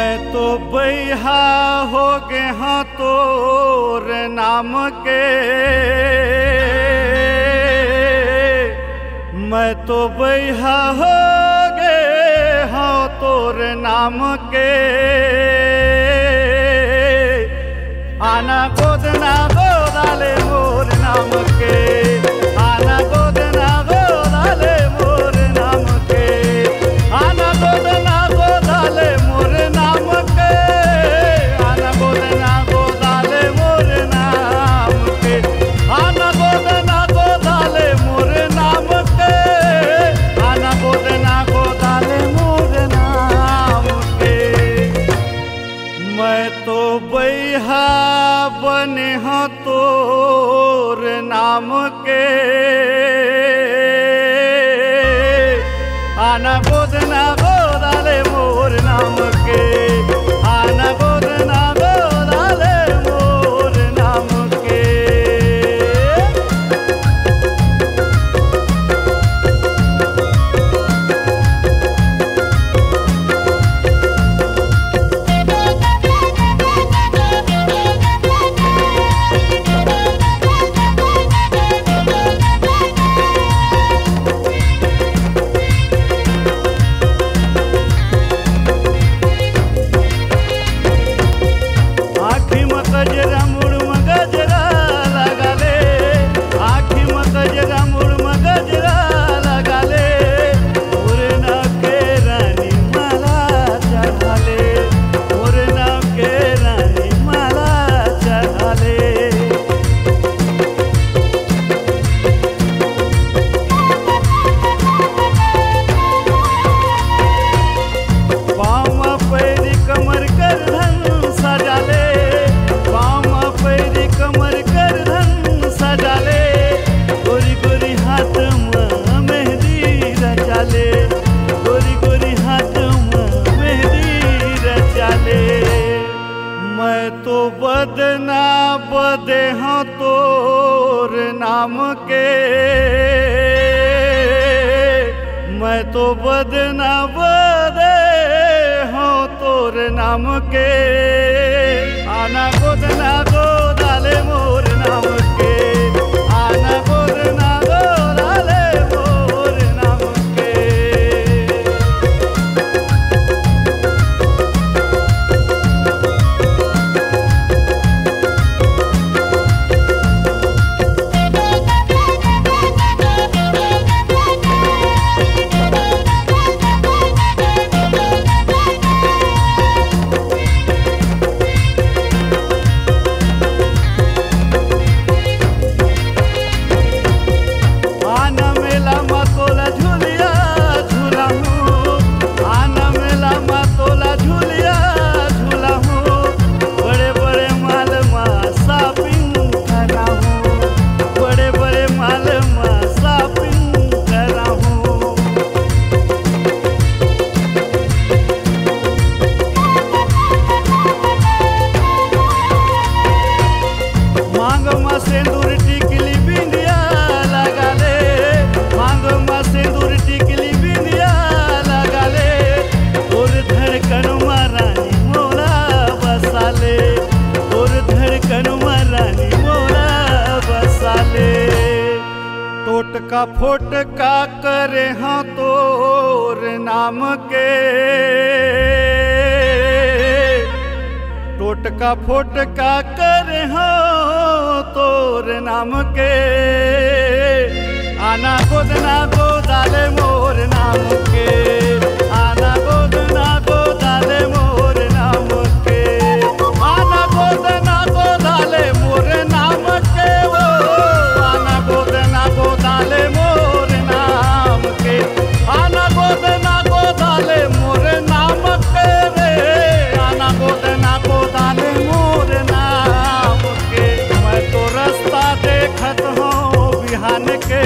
मैं तो बैहा हो गे हाँ तोर नाम के, मैं तो बैहा हो गे हाँ तोर नाम के। आना गोदना गोदाले मोर नाम के, आना गोदना गोदाले मोर नाम के, आना गोदना गोदाले मोर नाम के, आना गोदना गोदाले मोर नाम के, आना गोदना गोदाले मोर नाम के, आना गोदना गोदाले मोर नाम के। मैं तो बैहा बने हाँ तोर नाम के, आना गोदना गोदाले मोर नाम के, आना गोदना गोदाले मोर नाम के। गजरा मुड़म गजरा लगा ले, आँखी में गजरा मुड़म गजरा लगा ले, मुरना के रानी माला चढ़ा ले, मुरना के रानी माला चढ़ा ले। पाँव पैरी कमर कर धन सजा ले, कमर कर धन सजा ले, गोरी गोरी हाथ में मेहंदी रचा ले, गोरी गोरी हाथ में मेहंदी रचा ले। मैं तो बदना बदे हाँ तोर नाम के, मैं तो बदना बदे हाँ तोर नाम के। आना गोदना गोदाले मोर नाम के, आना गोदना गोदाले मोर नाम के। सिंदूर टिकली बिंदिया लगा ले, मांग में सिंदूर टिकली बिंदिया लगा ले, तोर धड़कन में रानी मोरा बसा ले, तोर धड़कन में रानी मोरा बसा ले। टोटका फोटका करे हाँ तोर नाम के, टोटका फोटका करे हाँ तोर नाम के। आना गोदना गोदाले मोर नाम के, आना गोदना गोदाले मोर नाम के, आना गोदना गोदाले मोर नाम के, वो आना गोदना गोदाले मोर नाम के, आना गोदना गोदाले मोर नाम के रे, आना गोदना गोदाले मोर नाम के। मैं तो रास्ता देखत हूँ बिहान के,